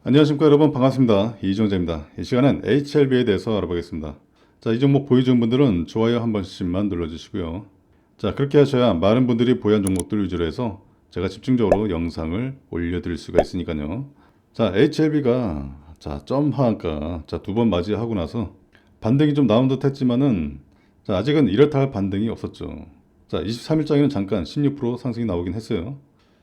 안녕하십니까 여러분, 반갑습니다. 이종재입니다. 이 시간은 HLB에 대해서 알아보겠습니다. 자, 이 종목 보유 중 분들은 좋아요 한 번씩만 눌러주시고요. 자, 그렇게 하셔야 많은 분들이 보유한 종목들 위주로 해서 제가 집중적으로 영상을 올려드릴 수가 있으니까요. 자, HLB가 점 하한가 두 번 맞이하고 나서 반등이 좀 나온 듯 했지만은 아직은 이렇다 할 반등이 없었죠. 자, 23일장에는 잠깐 16% 상승이 나오긴 했어요.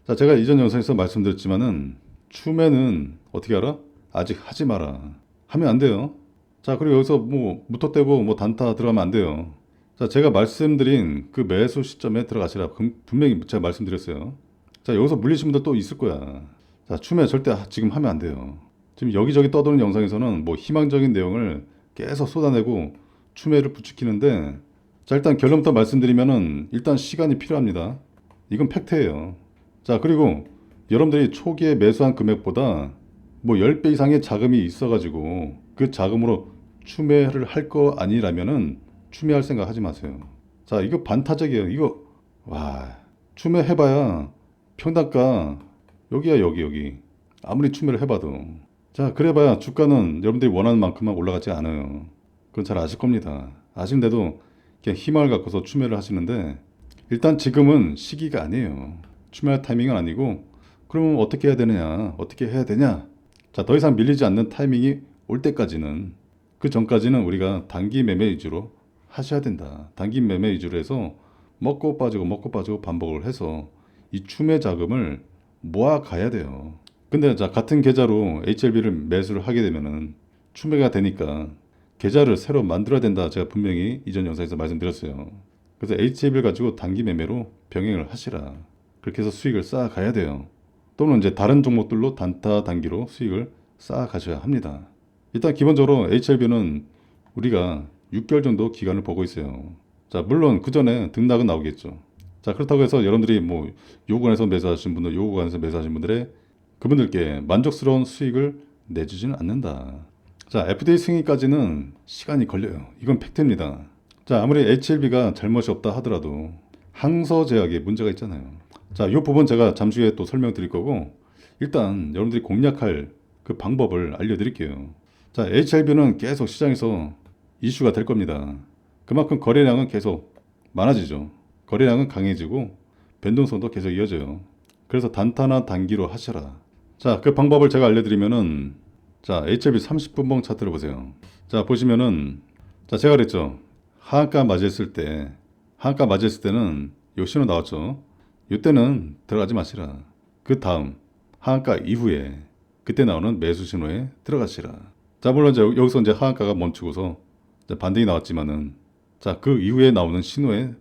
자, 제가 이전 영상에서 말씀드렸지만은 추매는 어떻게 알아? 아직 하지 마라. 하면 안 돼요. 자, 그리고 여기서 뭐 무턱대고 뭐 단타 들어가면 안 돼요. 자, 제가 말씀드린 그 매수 시점에 들어가시라. 분명히 제가 말씀드렸어요. 자, 여기서 물리신 분들 또 있을 거야. 자, 추매 절대 지금 하면 안 돼요. 지금 여기저기 떠도는 영상에서는 뭐 희망적인 내용을 계속 쏟아내고 추매를 부추기는데, 자, 일단 결론부터 말씀드리면은 일단 시간이 필요합니다. 이건 팩트예요. 자, 그리고 여러분들이 초기에 매수한 금액보다 뭐 10배 이상의 자금이 있어가지고 그 자금으로 추매를 할 거 아니라면은 추매할 생각 하지 마세요. 자, 이거 반타작이에요. 이거, 와, 추매해봐야 평단가 여기야, 여기. 아무리 추매를 해봐도. 자, 그래봐야 주가는 여러분들이 원하는 만큼만 올라가지 않아요. 그건 잘 아실 겁니다. 아시는데도 그냥 희망을 갖고서 추매를 하시는데, 일단 지금은 시기가 아니에요. 추매할 타이밍은 아니고, 그러면 어떻게 해야 되느냐? 어떻게 해야 되냐? 자, 더 이상 밀리지 않는 타이밍이 올 때까지는, 그 전까지는 우리가 단기 매매 위주로 하셔야 된다. 단기 매매 위주로 해서 먹고 빠지고 반복을 해서 이 추매 자금을 모아 가야 돼요. 근데 자, 같은 계좌로 HLB를 매수를 하게 되면은 추매가 되니까 계좌를 새로 만들어야 된다. 제가 분명히 이전 영상에서 말씀드렸어요. 그래서 HLB를 가지고 단기 매매로 병행을 하시라. 그렇게 해서 수익을 쌓아 가야 돼요. 또는 이제 다른 종목들로 단타 단기로 수익을 쌓아 가셔야 합니다. 일단 기본적으로 HLB는 우리가 6개월 정도 기간을 보고 있어요. 자, 물론 그 전에 등락은 나오겠죠. 자, 그렇다고 해서 여러분들이 뭐 요 구간에서 매수하신 분들, 요 구간에서 매수하신 분들의 그분들께 만족스러운 수익을 내주지는 않는다. 자, FDA 승인까지는 시간이 걸려요. 이건 팩트입니다. 자, 아무리 HLB가 잘못이 없다 하더라도 항서제약에 문제가 있잖아요. 자, 이 부분 제가 잠시 후에 또 설명드릴 거고, 일단 여러분들이 공략할 그 방법을 알려드릴게요. 자, HLB는 계속 시장에서 이슈가 될 겁니다. 그만큼 거래량은 계속 많아지죠. 거래량은 강해지고 변동성도 계속 이어져요. 그래서 단타나 단기로 하셔라. 자, 그 방법을 제가 알려드리면은, 자, HLB 30분봉 차트를 보세요. 자, 보시면은, 자, 제가 그랬죠. 하한가 맞이했을 때는 요 신호 나왔죠. 이때는 들어가지 마시라. 그 다음 하한가 이후에 그때 나오는 매수 신호에 들어가시라. 자, 물론 이제 여기서 이제 하한가가 멈추고서 이제 반등이 나왔지만은, 자, 그 이후에 나오는 신호에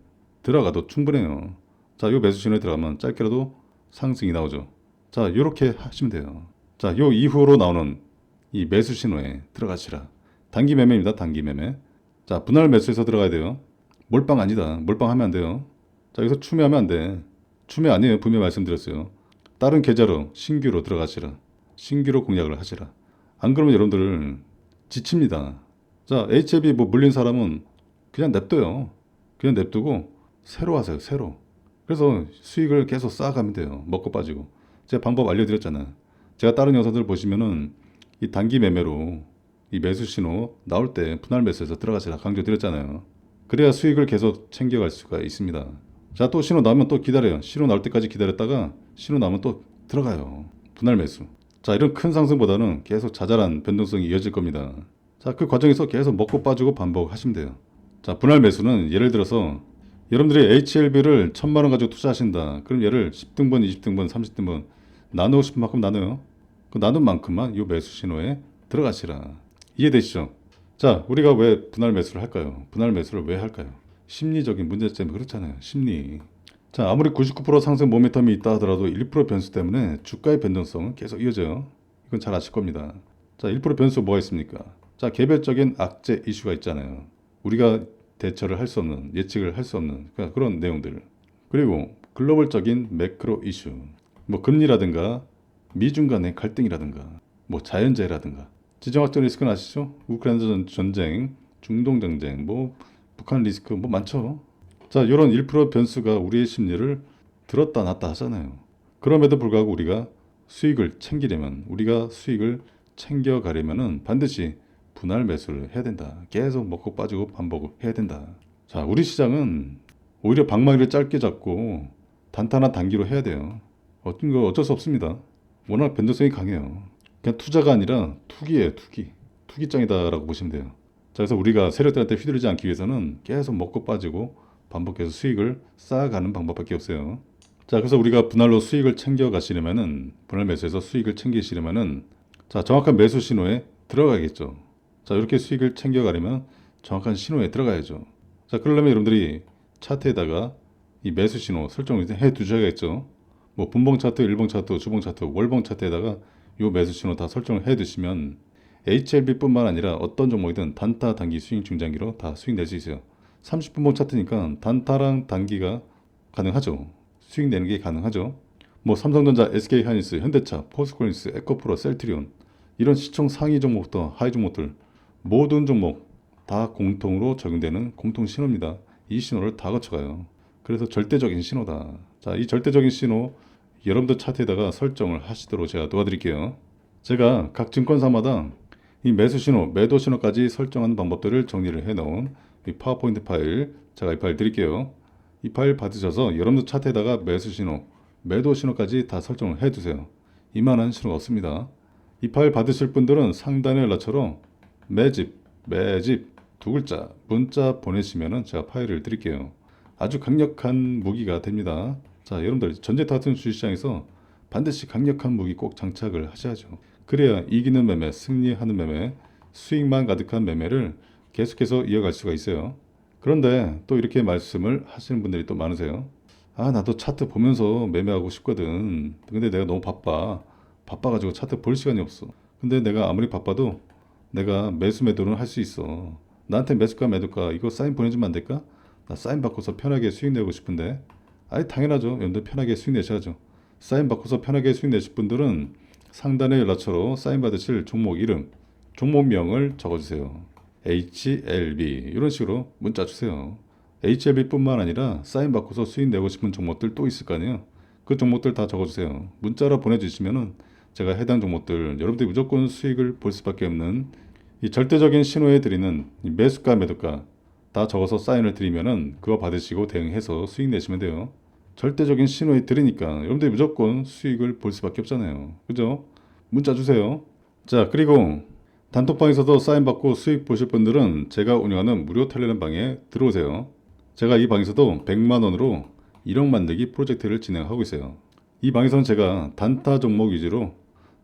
들어가도 충분해요. 자, 요 매수 신호에 들어가면 짧게라도 상승이 나오죠. 자, 요렇게 하시면 돼요. 자, 요 이후로 나오는 이 매수 신호에 들어가시라. 단기 매매입니다. 단기 매매. 자, 분할 매수해서 들어가야 돼요. 몰빵 아니다. 몰빵하면 안 돼요. 자, 여기서 추매하면 안 돼. 추매 아니에요. 분명히 말씀드렸어요. 다른 계좌로 신규로 들어가시라. 신규로 공략을 하시라. 안 그러면 여러분들 지칩니다. 자, HLB 뭐 물린 사람은 그냥 냅둬요. 그냥 냅두고 새로 하세요. 새로. 그래서 수익을 계속 쌓아가면 돼요. 먹고 빠지고. 제가 방법 알려드렸잖아요. 제가 다른 영상들 보시면은 이 단기 매매로 이 매수 신호 나올 때 분할 매수해서 들어가시라 강조드렸잖아요. 그래야 수익을 계속 챙겨갈 수가 있습니다. 자, 또 신호 나오면 또 기다려요. 신호 나올 때까지 기다렸다가 신호 나오면 또 들어가요. 분할 매수. 자, 이런 큰 상승보다는 계속 자잘한 변동성이 이어질 겁니다. 자, 그 과정에서 계속 먹고 빠지고 반복하시면 돼요. 자, 분할 매수는 예를 들어서 여러분들이 HLB를 1000만 원 가지고 투자하신다. 그럼 얘를 10등분, 20등분, 30등분 나누고 싶은 만큼 나눠요. 그 나눈 만큼만 이 매수 신호에 들어가시라. 이해되시죠? 자, 우리가 왜 분할 매수를 할까요? 분할 매수를 왜 할까요? 심리적인 문제점이 그렇잖아요. 심리. 자, 아무리 99% 상승 모멘텀이 있다 하더라도 1% 변수 때문에 주가의 변동성은 계속 이어져요. 이건 잘 아실 겁니다. 자, 1% 변수 뭐가 있습니까? 자, 개별적인 악재 이슈가 있잖아요. 우리가 대처를 할 수 없는, 예측을 할 수 없는 그런 내용들. 그리고 글로벌적인 매크로 이슈. 뭐 금리라든가 미중 간의 갈등이라든가 뭐 자연재해라든가. 지정학적 리스크는 아시죠? 우크라이나 전쟁, 중동 전쟁, 뭐 북한 리스크 뭐 많죠. 자, 이런 1% 변수가 우리의 심리를 들었다 놨다 하잖아요. 그럼에도 불구하고 우리가 수익을 챙기려면, 우리가 수익을 챙겨가려면은 반드시 분할 매수를 해야 된다. 계속 먹고 빠지고 반복을 해야 된다. 자, 우리 시장은 오히려 방망이를 짧게 잡고 단타나 단기로 해야 돼요. 어쩔 수 없습니다. 워낙 변동성이 강해요. 그냥 투자가 아니라 투기예요, 투기. 투기장이다라고 보시면 돼요. 자, 그래서 우리가 세력들한테 휘둘리지 않기 위해서는 계속 먹고 빠지고 반복해서 수익을 쌓아가는 방법밖에 없어요. 자, 그래서 우리가 분할로 수익을 챙겨 가시려면은, 분할 매수에서 수익을 챙기시려면은, 자, 정확한 매수 신호에 들어가겠죠. 자, 이렇게 수익을 챙겨 가려면 정확한 신호에 들어가야죠. 자, 그러려면 여러분들이 차트에다가 이 매수 신호 설정을 해 두셔야겠죠. 뭐 분봉 차트, 일봉 차트, 주봉 차트, 월봉 차트에다가 요 매수 신호 다 설정을 해 두시면 HLB뿐만 아니라 어떤 종목이든 단타, 단기, 스윙, 중장기로 다 수익 낼 수 있어요. 30분봉 차트니까 단타랑 단기가 가능하죠. 수익 내는 게 가능하죠. 뭐 삼성전자, SK하이닉스, 현대차, 포스코닉스, 에코프로, 셀트리온 이런 시총 상위 종목부터 하위 종목들 모든 종목 다 공통으로 적용되는 공통 신호입니다. 이 신호를 다 거쳐가요. 그래서 절대적인 신호다. 자, 이 절대적인 신호 여러분들 차트에다가 설정을 하시도록 제가 도와드릴게요. 제가 각 증권사마다 이 매수 신호, 매도 신호까지 설정하는 방법들을 정리를 해놓은 이 파워포인트 파일, 제가 이 파일 드릴게요. 이 파일 받으셔서 여러분들 차트에다가 매수 신호, 매도 신호까지 다 설정을 해두세요. 이만한 신호가 없습니다. 이 파일 받으실 분들은 상단의 연락처로 매집 두 글자 문자 보내시면은 제가 파일을 드릴게요. 아주 강력한 무기가 됩니다. 자, 여러분들 전재타 같은 주식시장에서 반드시 강력한 무기 꼭 장착을 하셔야죠. 그래야 이기는 매매, 승리하는 매매, 수익만 가득한 매매를 계속해서 이어갈 수가 있어요. 그런데 또 이렇게 말씀을 하시는 분들이 또 많으세요. 아, 나도 차트 보면서 매매하고 싶거든. 근데 내가 너무 바빠가지고 차트 볼 시간이 없어. 근데 내가 아무리 바빠도 내가 매수 매도는 할 수 있어. 나한테 매수가 매도가 이거 사인 보내주면 안 될까? 나 사인 바꿔서 편하게 수익 내고 싶은데. 아니, 당연하죠. 여러분들 편하게 수익 내셔야죠. 사인 바꿔서 편하게 수익 내실 분들은 상단의 연락처로 사인 받으실 종목 이름, 종목명을 적어주세요. HLB 이런 식으로 문자 주세요. HLB뿐만 아니라 사인 바꿔서 수익 내고 싶은 종목들 또 있을 거 아니에요. 그 종목들 다 적어주세요. 문자로 보내주시면은 제가 해당 종목들 여러분들이 무조건 수익을 볼 수밖에 없는 이 절대적인 신호에 드리는 이 매수가 매도가 다 적어서 사인을 드리면은 그거 받으시고 대응해서 수익 내시면 돼요. 절대적인 신호에 드리니까 여러분들이 무조건 수익을 볼 수밖에 없잖아요. 그죠? 문자 주세요. 자, 그리고 단톡방에서도 사인 받고 수익 보실 분들은 제가 운영하는 무료 텔레그램 방에 들어오세요. 제가 이 방에서도 100만 원으로 1억 만들기 프로젝트를 진행하고 있어요. 이 방에서는 제가 단타 종목 위주로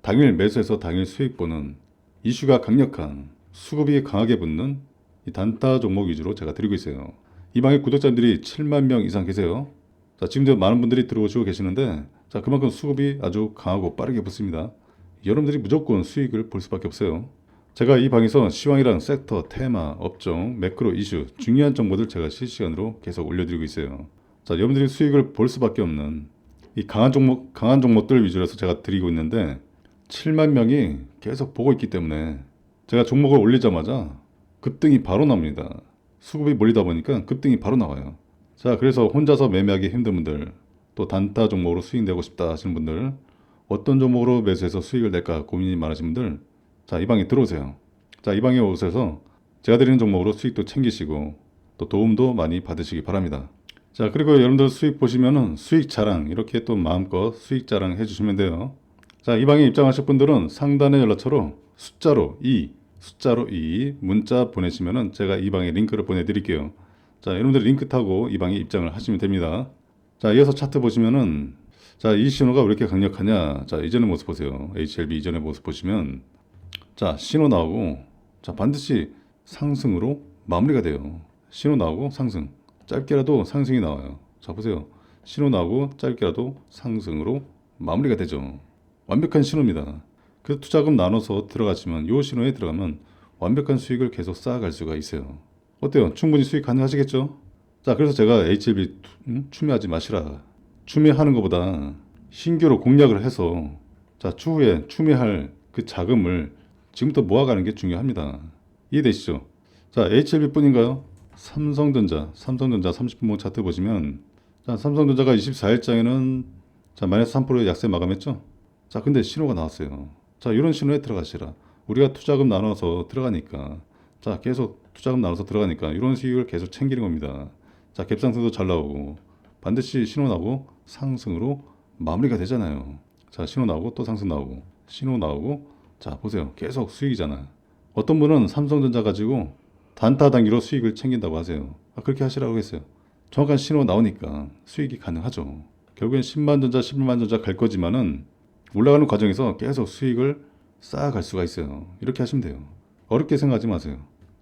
당일 매수해서 당일 수익 보는 이슈가 강력한 수급이 강하게 붙는 이 단타 종목 위주로 제가 드리고 있어요. 이 방에 구독자들이 7만 명 이상 계세요. 자, 지금도 많은 분들이 들어오시고 계시는데, 자, 그만큼 수급이 아주 강하고 빠르게 붙습니다. 여러분들이 무조건 수익을 볼 수밖에 없어요. 제가 이 방에서 시황이랑 섹터, 테마, 업종, 매크로 이슈, 중요한 정보들 제가 실시간으로 계속 올려드리고 있어요. 자, 여러분들이 수익을 볼 수밖에 없는 이 강한 종목들 위주로 해서 제가 드리고 있는데 7만 명이 계속 보고 있기 때문에 제가 종목을 올리자마자 급등이 바로 나옵니다. 수급이 몰리다 보니까 급등이 바로 나와요. 자, 그래서 혼자서 매매하기 힘든 분들, 또 단타 종목으로 수익 내고 싶다 하시는 분들, 어떤 종목으로 매수해서 수익을 낼까 고민이 많으신 분들, 자, 이 방에 들어오세요. 자, 이 방에 오셔서 제가 드리는 종목으로 수익도 챙기시고 또 도움도 많이 받으시기 바랍니다. 자, 그리고 여러분들 수익 보시면은 수익 자랑 이렇게 또 마음껏 수익 자랑 해주시면 돼요. 자, 이 방에 입장하실 분들은 상단의 연락처로 숫자로 2 문자 보내시면은 제가 이 방에 링크를 보내드릴게요. 자, 여러분들 링크 타고 이 방에 입장을 하시면 됩니다. 자, 이어서 차트 보시면은 자, 이 신호가 왜 이렇게 강력하냐? 자, 이전의 모습 보세요. HLB 이전의 모습 보시면 자, 신호 나오고 자, 반드시 상승으로 마무리가 돼요. 신호 나오고 상승. 짧게라도 상승이 나와요. 자, 보세요. 신호 나오고 짧게라도 상승으로 마무리가 되죠. 완벽한 신호입니다. 그래서 투자금 나눠서 들어가시면 이 신호에 들어가면 완벽한 수익을 계속 쌓아갈 수가 있어요. 어때요? 충분히 수익 가능하시겠죠? 자, 그래서 제가 HLB 추매하지 마시라. 추매하는 것보다 신규로 공략을 해서 자, 추후에 추매할 그 자금을 지금부터 모아가는 게 중요합니다. 이해되시죠? 자, HLB 뿐인가요? 삼성전자 30분봉 차트 보시면 자, 삼성전자가 24일장에는 자, 마이너스 3% 약세 마감했죠? 자, 근데 신호가 나왔어요. 자, 이런 신호에 들어가시라. 우리가 투자금 나눠서 들어가니까, 자, 계속 투자금 나눠서 들어가니까 이런 수익을 계속 챙기는 겁니다. 자, 갭상승도 잘 나오고 반드시 신호 나오고 상승으로 마무리가 되잖아요. 자, 신호 나오고 또 상승 나오고 신호 나오고, 자, 보세요. 계속 수익이잖아. 어떤 분은 삼성전자 가지고 단타 단기로 수익을 챙긴다고 하세요. 그렇게 하시라고 했어요. 정확한 신호 나오니까 수익이 가능하죠. 결국엔 10만 전자, 11만 전자 갈 거지만은 올라가는 과정에서 계속 수익을 쌓아갈 수가 있어요. 이렇게 하시면 돼요. 어렵게 생각하지 마세요.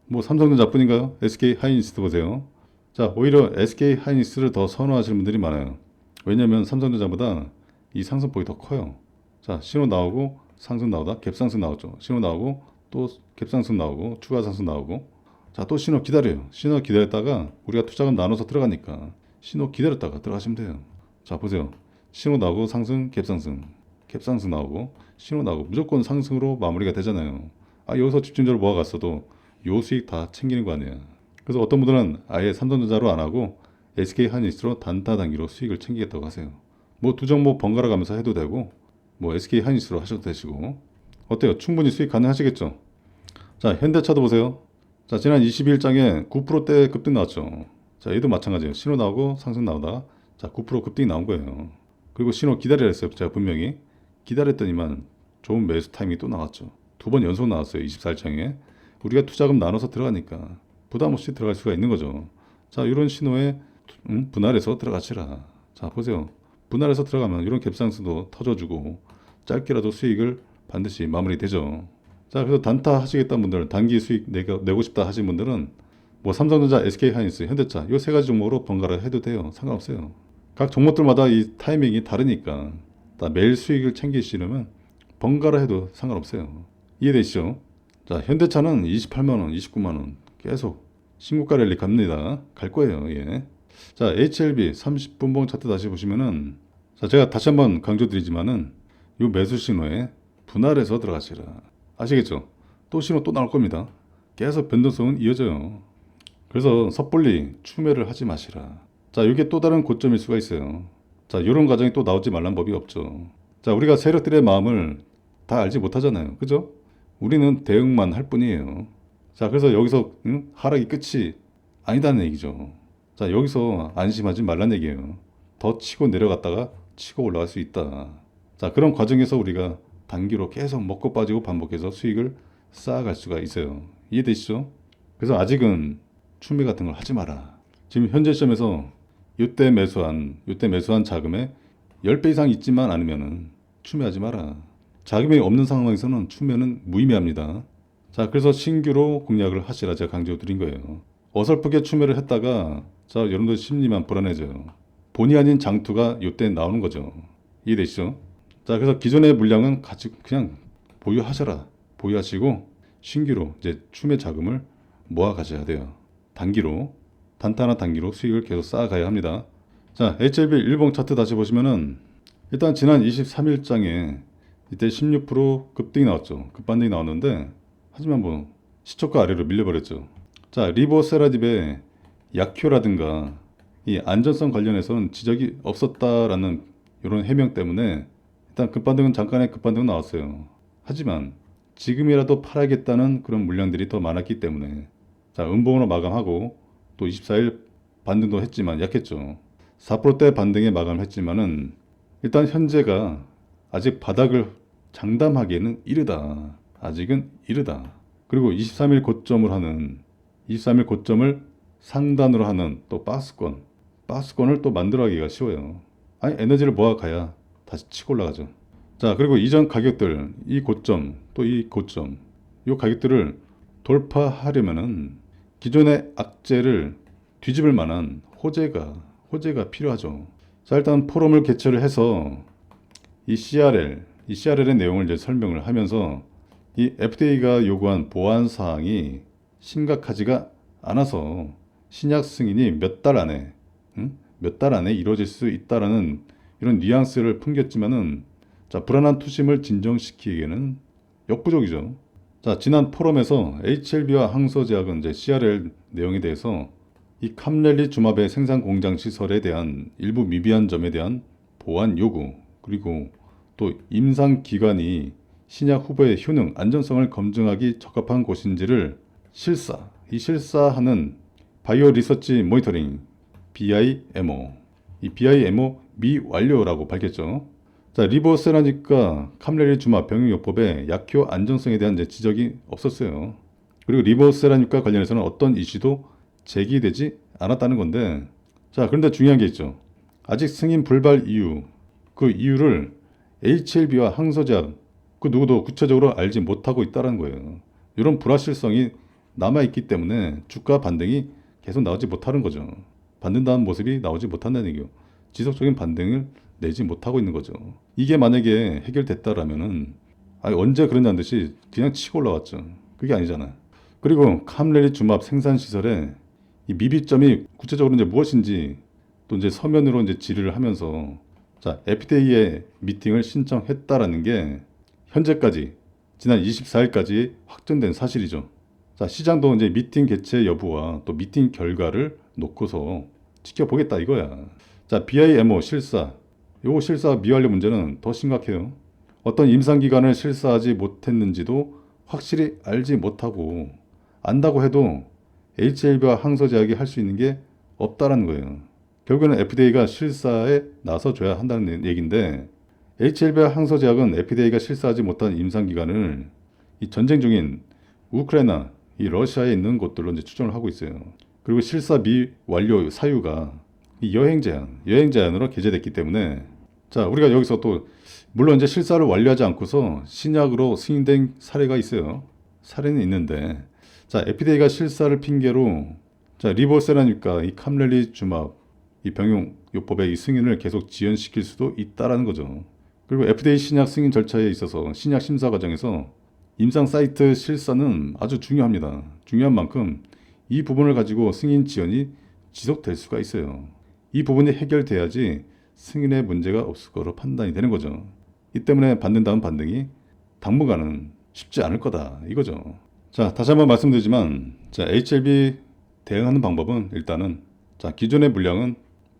뭐 삼성전자뿐인가요? SK 하이닉스도 보세요. 자, 오히려 SK 하이닉스를 더 선호하시는 분들이 많아요. 왜냐하면 삼성전자보다 이 상승폭이 더 커요. 자, 신호 나오고 상승 나오다 갭상승 나오죠. 신호 나오고 또 갭상승 나오고 추가 상승 나오고, 자, 또 신호 기다려요. 신호 기다렸다가 우리가 투자금 나눠서 들어가니까 신호 기다렸다가 들어가시면 돼요. 자, 보세요. 신호 나오고 상승 갭상승 갭상승 나오고 신호 나오고 무조건 상승으로 마무리가 되잖아요. 여기서 집중적으로 모아갔어도 요 수익 다 챙기는 거 아니에요. 그래서 어떤 분들은 아예 삼성전자로 안 하고 SK 하이닉스로 단타 단기로 수익을 챙기겠다고 하세요. 뭐 두 종목 번갈아 가면서 해도 되고 뭐 SK 하이닉스로 하셔도 되시고, 어때요? 충분히 수익 가능하시겠죠? 자, 현대차도 보세요. 자, 지난 22일장에 9%대 급등 나왔죠. 자, 얘도 마찬가지예요. 신호 나오고 상승 나오다, 자, 9% 급등이 나온 거예요. 그리고 신호 기다리라 했어요. 제가 분명히 기다렸더니만 좋은 매수 타이밍이 또 나왔죠. 두 번 연속 나왔어요. 24일장에. 우리가 투자금 나눠서 들어가니까 부담 없이 들어갈 수가 있는 거죠. 자, 이런 신호에 분할해서 들어가시라. 자, 보세요. 분할해서 들어가면 이런 갭상승도 터져주고 짧게라도 수익을 반드시 마무리되죠. 자, 그래서 단타 하시겠다는 분들, 단기 수익 내고 싶다 하시는 분들은 뭐 삼성전자, SK 하이닉스, 현대차 이 세 가지 종목으로 번갈아 해도 돼요. 상관없어요. 각 종목들마다 이 타이밍이 다르니까 매일 수익을 챙기시려면 번갈아 해도 상관없어요. 이해되시죠? 자, 현대차는 28만원, 29만원 계속 신고가 랠리 갑니다. 갈 거예요. 예. 자, HLB 30분봉 차트 다시 보시면은, 자, 제가 다시 한번 강조드리지만은 요 매수 신호에 분할해서 들어가시라. 아시겠죠? 또 신호 또 나올 겁니다. 계속 변동성은 이어져요. 그래서 섣불리 추매를 하지 마시라. 자, 이게 또 다른 고점일 수가 있어요. 자, 이런 과정이 또 나오지 말란 법이 없죠. 자, 우리가 세력들의 마음을 다 알지 못하잖아요. 그죠? 우리는 대응만 할 뿐이에요. 자, 그래서 여기서 하락이 끝이 아니다는 얘기죠. 자, 여기서 안심하지 말란 얘기예요. 더 치고 내려갔다가 치고 올라갈 수 있다. 자, 그런 과정에서 우리가 단기로 계속 먹고 빠지고 반복해서 수익을 쌓아갈 수가 있어요. 이해되시죠? 그래서 아직은 추매 같은 걸 하지 마라. 지금 현재 시점에서 이때 매수한 자금의 10배 이상 있지만 않으면은 추매하지 마라. 자금이 없는 상황에서는 추매는 무의미합니다. 자, 그래서 신규로 공략을 하시라 제가 강조드린 거예요. 어설프게 추매를 했다가, 자, 여러분들 심리만 불안해져요. 본의 아닌 장투가 이때 나오는 거죠. 이해되시죠? 자, 그래서 기존의 물량은 가지고 그냥 보유하셔라. 보유하시고 신규로 이제 추매 자금을 모아 가셔야 돼요. 단기로, 단타나 단기로 수익을 계속 쌓아가야 합니다. 자, HLB 일봉 차트 다시 보시면은, 일단 지난 23일장에 이때 16% 급등이 나왔죠. 급반등이 나왔는데, 하지만 뭐 시초가 아래로 밀려버렸죠. 자, 리보세라딥의 약효라든가 이 안전성 관련해서는 지적이 없었다라는 이런 해명 때문에 일단 급반등은 잠깐의 급반등은 나왔어요. 하지만 지금이라도 팔아야겠다는 그런 물량들이 더 많았기 때문에, 자, 음봉으로 마감하고 또 24일 반등도 했지만 약했죠. 4%대 반등에 마감을 했지만은 일단 현재가 아직 바닥을 장담하기에는 이르다. 아직은 이르다. 그리고 23일 고점을 상단으로 하는 또 박스권을 또 만들어가기가 쉬워요. 아니, 에너지를 모아가야 다시 치고 올라가죠. 자, 그리고 이전 가격들, 이 고점, 또 이 고점, 이 가격들을 돌파하려면은 기존의 악재를 뒤집을 만한 호재가 필요하죠. 자, 일단 포럼을 개최를 해서 이 CRL의 내용을 이제 설명을 하면서 이 FDA가 요구한 보안 사항이 심각하지가 않아서 신약 승인이 몇 달 안에 이루어질 수 있다라는 이런 뉘앙스를 풍겼지만은, 자, 불안한 투심을 진정시키기에는 역부족이죠. 자, 지난 포럼에서 HLB와 항소제약은 이제 CRL 내용에 대해서 이 캄렐리 주마베 생산 공장 시설에 대한 일부 미비한 점에 대한 보안 요구, 그리고 또 임상 기관이 신약 후보의 효능, 안전성을 검증하기 적합한 곳인지를 이 실사하는 바이오 리서치 모니터링 BIMO, 이 BIMO 미완료라고 밝혔죠. 자, 리보세라믹과 캄레리주마 병용요법의 약효 안전성에 대한 지적이 없었어요. 그리고 리보세라믹과 관련해서는 어떤 이슈도 제기되지 않았다는 건데, 자, 그런데 중요한 게 있죠. 아직 승인 불발 이유, 그 이유를 HLB와 항소제약 그 누구도 구체적으로 알지 못하고 있다는 거예요. 이런 불확실성이 남아있기 때문에 주가 반등이 계속 나오지 못하는 거죠. 받는다는 모습이 나오지 못한다는 얘기요. 지속적인 반등을 내지 못하고 있는 거죠. 이게 만약에 해결됐다라면은 언제 그랬냐는 듯이 그냥 치고 올라왔죠. 그게 아니잖아요. 그리고 캄레리 주맙 생산 시설에 이 미비점이 구체적으로 무엇인지 또 서면으로 질의를 하면서 자, FDA에 미팅을 신청했다라는 게 현재까지 지난 24일까지 확정된 사실이죠. 자, 시장도 미팅 개최 여부와 또 미팅 결과를 놓고서 지켜보겠다 이거야. 자, BIMO 실사. 요 실사 미완료 문제는 더 심각해요. 어떤 임상기관을 실사하지 못했는지도 확실히 알지 못하고 안다고 해도 HLB와 항소제약이 할 수 있는 게 없다라는 거예요. 결국에는 FDA가 실사에 나서줘야 한다는 얘기인데 HLB와 항소제약은 FDA가 실사하지 못한 임상기관을 이 전쟁 중인 우크라이나, 이 러시아에 있는 곳들로 추정을 하고 있어요. 그리고 실사 미완료 사유가 이 여행 제한으로 게재됐기 때문에 자, 우리가 여기서 또 물론 실사를 완료하지 않고서 신약으로 승인된 사례가 있어요. 사례는 있는데 자, FDA가 실사를 핑계로 자, 리보세라믹과 이 캄렐리주맙 이 병용요법의 이 승인을 계속 지연시킬 수도 있다라는 거죠. 그리고 FDA 신약 승인 절차에 있어서 신약 심사 과정에서 임상 사이트 실사는 아주 중요합니다. 중요한 만큼 이 부분을 가지고 승인 지연이 지속될 수가 있어요. 이 부분이 해결돼야지 승인에 문제가 없을 거로 판단이 되는 거죠. 이 때문에 받는다는 반등이 당분간은 쉽지 않을 거다 이거죠. 자, 다시 한번 말씀드리지만 자, HLB 대응하는 방법은 일단은 자, 기존의 물량은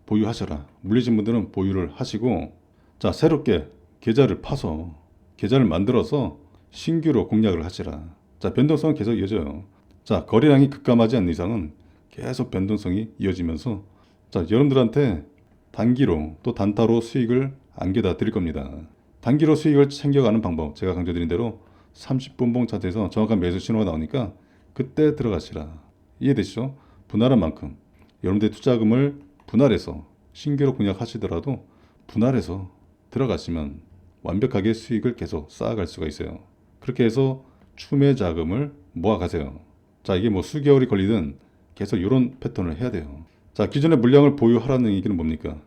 보유하셔라. 물리신 분들은 보유를 하시고 자, 새롭게 계좌를 파서 계좌를 만들어서 신규로 공략을 하시라. 자, 변동성은 계속 이어져요. 자, 거래량이 급감하지 않는 이상은 계속 변동성이 이어지면서 자, 여러분들한테 단기로 또 단타로 수익을 안겨다 드릴 겁니다. 단기로 수익을 챙겨가는 방법 제가 강조드린 대로 30분봉 차트에서 정확한 매수 신호가 나오니까 그때 들어가시라. 이해되시죠? 분할한 만큼 여러분들의 투자금을 분할해서 신규로 공략하시더라도 분할해서 들어가시면 완벽하게 수익을 계속 쌓아갈 수가 있어요. 그렇게 해서 추매 자금을 모아가세요. 자, 이게 수개월이 걸리든 계속 이런 패턴을 해야 돼요. 자, 기존의 물량을 보유하라는 얘기는 뭡니까?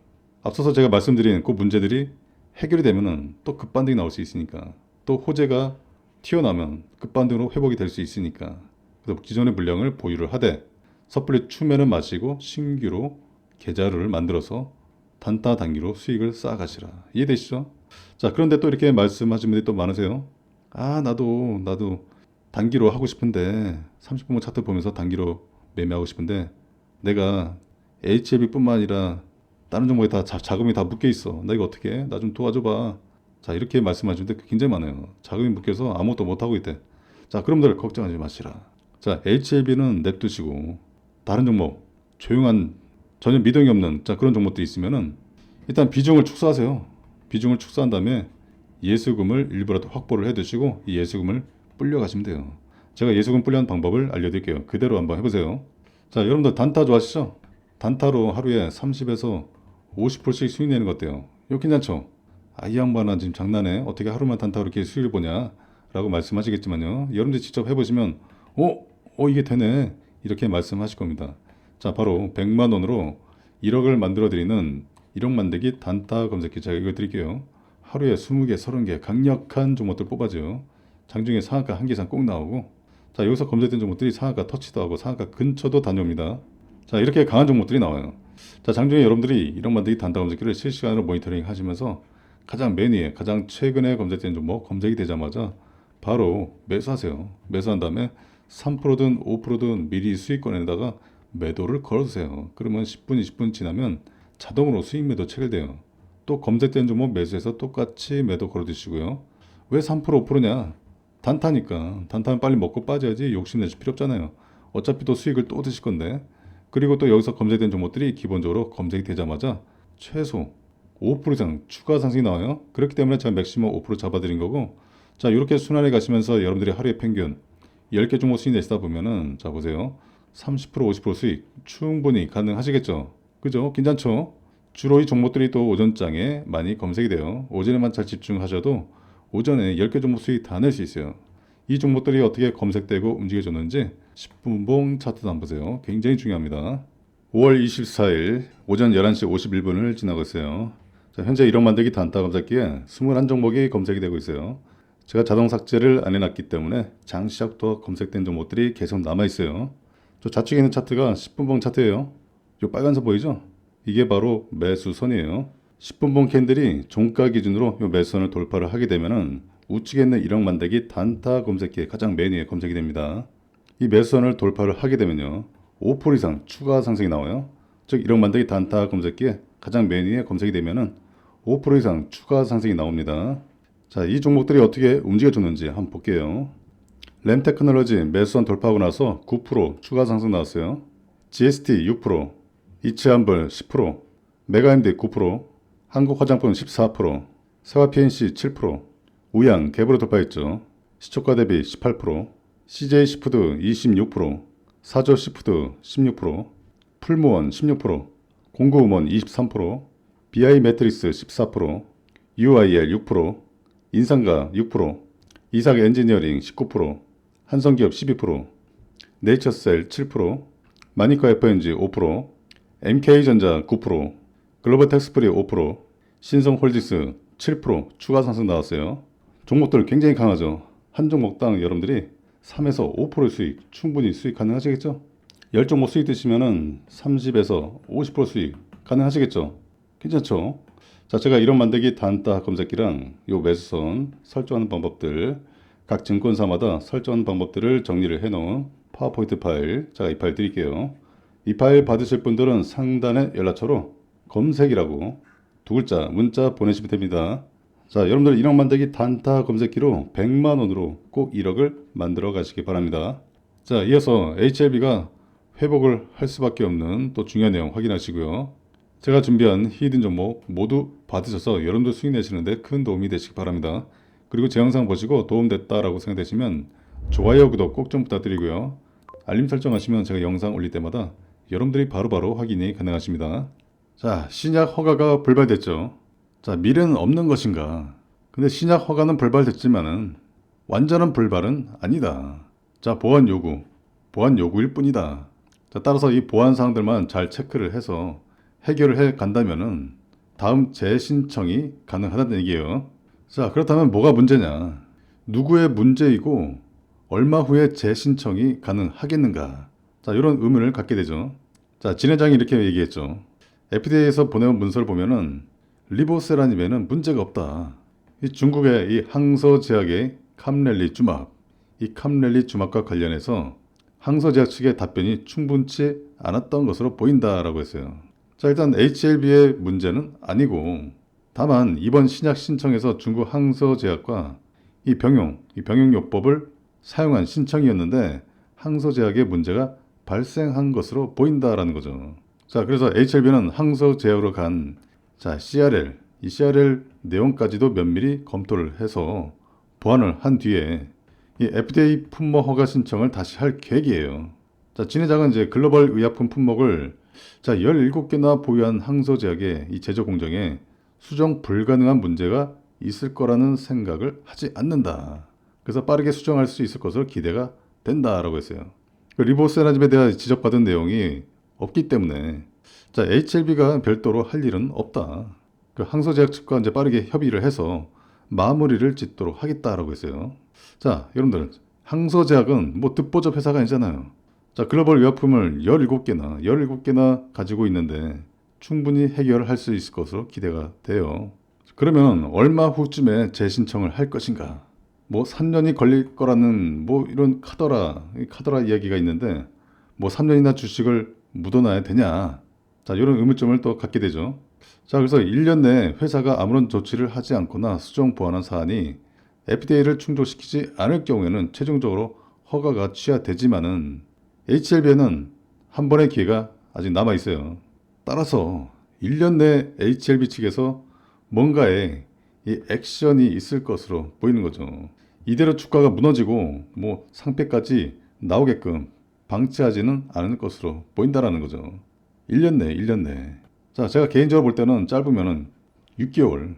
앞서서 제가 말씀드린 그 문제들이 해결이 되면은 또 급반등이 나올 수 있으니까 또 호재가 튀어나오면 급반등으로 회복이 될 수 있으니까 그래서 기존의 물량을 보유를 하되 섣불리 추매는 마시고 신규로 계좌를 만들어서 단타 단기로 수익을 쌓아가시라. 이해되시죠? 자, 그런데 또 이렇게 말씀하시는 분들이 또 많으세요. 나도 단기로 하고 싶은데 30분만 차트 보면서 단기로 매매하고 싶은데 내가 HLB뿐만 아니라 다른 종목에 다 자금이 다 묶여 있어. 나 이거 어떻게 해? 나 좀 도와줘봐. 자, 이렇게 말씀하시는 분들 굉장히 많아요. 자금이 묶여서 아무것도 못하고 있대. 자, 그럼들 걱정하지 마시라. 자, HLB는 냅두시고 다른 종목 조용한 전혀 미동이 없는 자, 그런 종목들이 있으면은 일단 비중을 축소하세요. 비중을 축소한 다음에 예수금을 일부라도 확보를 해두시고 이 예수금을 불려가시면 돼요. 제가 예수금 불려는 방법을 알려드릴게요. 그대로 한번 해보세요. 자, 여러분들 단타 좋아하시죠? 단타로 하루에 30에서 50%씩 수익 내는 거 어때요? 이거 괜찮죠? 이 양반아 지금 장난해? 어떻게 하루만 단타로 이렇게 수익을 보냐? 라고 말씀하시겠지만요. 여러분들 직접 해보시면 이게 되네. 이렇게 말씀하실 겁니다. 자, 바로 100만 원으로 1억을 만들어 드리는 1억 만들기 단타 검색기 제가 이거 드릴게요. 하루에 20개, 30개 강력한 종목들 뽑아줘요. 장중에 상한가 한 개 이상 꼭 나오고 자, 여기서 검색된 종목들이 상한가 터치도 하고 상한가 근처도 다녀옵니다. 자, 이렇게 강한 종목들이 나와요. 자, 장중에 여러분들이 1억 만들기 단타 검색기를 실시간으로 모니터링 하시면서 가장 맨 위에 가장 최근에 검색된 종목 검색이 되자마자 바로 매수하세요. 매수한 다음에 3%든 5%든 미리 또 검색된 종목 매수해서 똑같이 매도 걸어두시고요. 왜 3% 5%냐? 단타니까. 단타는 빨리 먹고 빠져야지 욕심내실 필요 없잖아요. 어차피 또 수익을 또 드실 건데. 그리고 또 여기서 검색된 종목들이 기본적으로 검색이 되자마자 최소 5% 이상 추가 상승이 나와요. 그렇기 때문에 제가 맥시멈 5% 잡아드린 거고, 자, 이렇게 순환해 가시면서 여러분들이 하루에 평균 10개 종목 수익 내시다 보면은, 자, 보세요. 30% 50% 수익 충분히 가능하시겠죠? 그죠? 괜찮죠? 주로 이 종목들이 또 오전장에 많이 검색이 돼요. 오전에만 잘 집중하셔도 오전에 10개 종목 수익 다 낼 수 있어요. 이 종목들이 어떻게 검색되고 움직여졌는지 10분봉 차트도 한번 보세요. 굉장히 중요합니다. 5월 24일 오전 11시 51분을 지나고 있어요. 자, 현재 1억 만들기 단타 검색기에 21종목이 검색이 되고 있어요. 제가 자동 삭제를 안 해놨기 때문에 장 시작부터 검색된 종목들이 계속 남아있어요. 저 좌측에 있는 차트가 10분봉 차트예요. 이 빨간선 보이죠? 이게 바로 매수선이에요. 10분봉 캔들이 종가 기준으로 이 매수선을 돌파를 하게 되면은 우측에 있는 1억 만들기 단타 검색기에 가장 맨 위에 검색이 됩니다. 이 매수선을 돌파를 하게 되면요, 5% 이상 추가 상승이 나와요. 즉 1억 만들기 단타 검색기에 가장 맨 위에 검색이 되면은 5% 이상 추가 상승이 나옵니다. 자, 이 종목들이 어떻게 움직여줬는지 한번 볼게요. 램테크놀로지 매수선 돌파하고 나서 9% 추가 상승 나왔어요. GST 6%, 이치한벌 10%, 메가임드 9%, 한국화장품 14%, 세화PNC 7%, 우양 갭으로 돌파했죠. 시초가 대비 18%, CJ시푸드 26%, 사조시푸드 16%, 풀무원 16%, 공구음원 23%, BI매트릭스 14%, UIL 6%, 인상가 6%, 이삭 엔지니어링 19%, 한성기업 12%, 네이처셀 7%, 마니커 FNG 5%, MK전자 9%, 글로벌텍스프리 5%, 신성홀딩스 7% 추가 상승 나왔어요. 종목들 굉장히 강하죠. 한 종목당 여러분들이 3에서 5% 수익 충분히 수익 가능하시겠죠? 10종목 수익 드시면은 30에서 50% 수익 가능하시겠죠? 괜찮죠? 자, 제가 이런 만들기 단타 검색기랑 요 매수선 설정하는 방법들, 각 증권사마다 설정하는 방법들을 정리를 해놓은 파워포인트 파일, 제가 이 파일 드릴게요. 이 파일 받으실 분들은 상단의 연락처로 검색이라고 두 글자 문자 보내시면 됩니다. 자, 여러분들 1억 만들기 단타 검색기로 100만원으로 꼭 1억을 만들어 가시기 바랍니다. 자, 이어서 HLB가 회복을 할 수밖에 없는 또 중요한 내용 확인하시고요. 제가 준비한 히든 종목 모두 받으셔서 여러분들 수익 내시는데 큰 도움이 되시기 바랍니다. 그리고 제 영상 보시고 도움됐다라고 생각되시면 좋아요, 구독 꼭 좀 부탁드리고요. 알림 설정하시면 제가 영상 올릴 때마다 여러분들이 바로바로 확인이 가능하십니다. 자, 신약 허가가 불발됐죠. 자, 미래는 없는 것인가? 근데 신약 허가는 불발됐지만은 완전한 불발은 아니다. 자, 보안 요구일 뿐이다. 자, 따라서 이 보안 사항들만 잘 체크를 해서 해결을 해 간다면은 다음 재신청이 가능하다는 얘기예요. 자, 그렇다면 뭐가 문제냐? 누구의 문제이고 얼마 후에 재신청이 가능하겠는가? 자, 이런 의문을 갖게 되죠. 자, 진 회장이 이렇게 얘기했죠. FDA에서 보내온 문서를 보면은 리보세라님에는 문제가 없다. 이 중국의 이 항서제약의 캄렐리 주막, 이 캄렐리 주막과 관련해서 항서제약 측의 답변이 충분치 않았던 것으로 보인다라고 했어요. 자, 일단 HLB의 문제는 아니고 다만 이번 신약 신청에서 중국 항서제약과 이 병용요법을 사용한 신청이었는데 항서제약의 문제가 발생한 것으로 보인다라는 거죠. 자, 그래서 HLB는 항서제약으로 간 CRL, 이 CRL 내용까지도 면밀히 검토를 해서 보완을 한 뒤에 이 FDA 품목 허가 신청을 다시 할 계획이에요. 자, 진 회장은 이제 글로벌 의약품 품목을 17개나 보유한 항서제약의 이 제조 공정에 수정 불가능한 문제가 있을 거라는 생각을 하지 않는다. 그래서 빠르게 수정할 수 있을 것으로 기대가 된다라고 했어요. 리보세라즘에 대한 지적받은 내용이 없기 때문에 HLB가 별도로 할 일은 없다. 그 항서제약 측과 이제 빠르게 협의를 해서 마무리를 짓도록 하겠다라고 했어요. 자, 여러분들, 항서제약은 뭐 듣보잡 회사가 아니잖아요. 자, 글로벌 의약품을 17개나 가지고 있는데 충분히 해결할 수 있을 것으로 기대가 돼요. 그러면 얼마 후쯤에 재신청을 할 것인가? 뭐 3년이 걸릴 거라는 뭐 이런 카더라 이야기가 있는데 뭐 3년이나 주식을 묻어놔야 되냐? 자, 이런 의문점을 또 갖게 되죠. 자, 그래서 1년 내에 회사가 아무런 조치를 하지 않거나 수정 보완한 사안이 FDA를 충족시키지 않을 경우에는 최종적으로 허가가 취하되지만은 HLB에는 한 번의 기회가 아직 남아 있어요. 따라서 1년 내 HLB 측에서 뭔가의 이 액션이 있을 것으로 보이는 거죠. 이대로 주가가 무너지고 뭐 상패까지 나오게끔 방치하지는 않을 것으로 보인다라는 거죠. 1년 내, 1년 내. 자, 제가 개인적으로 볼 때는 짧으면은 6개월.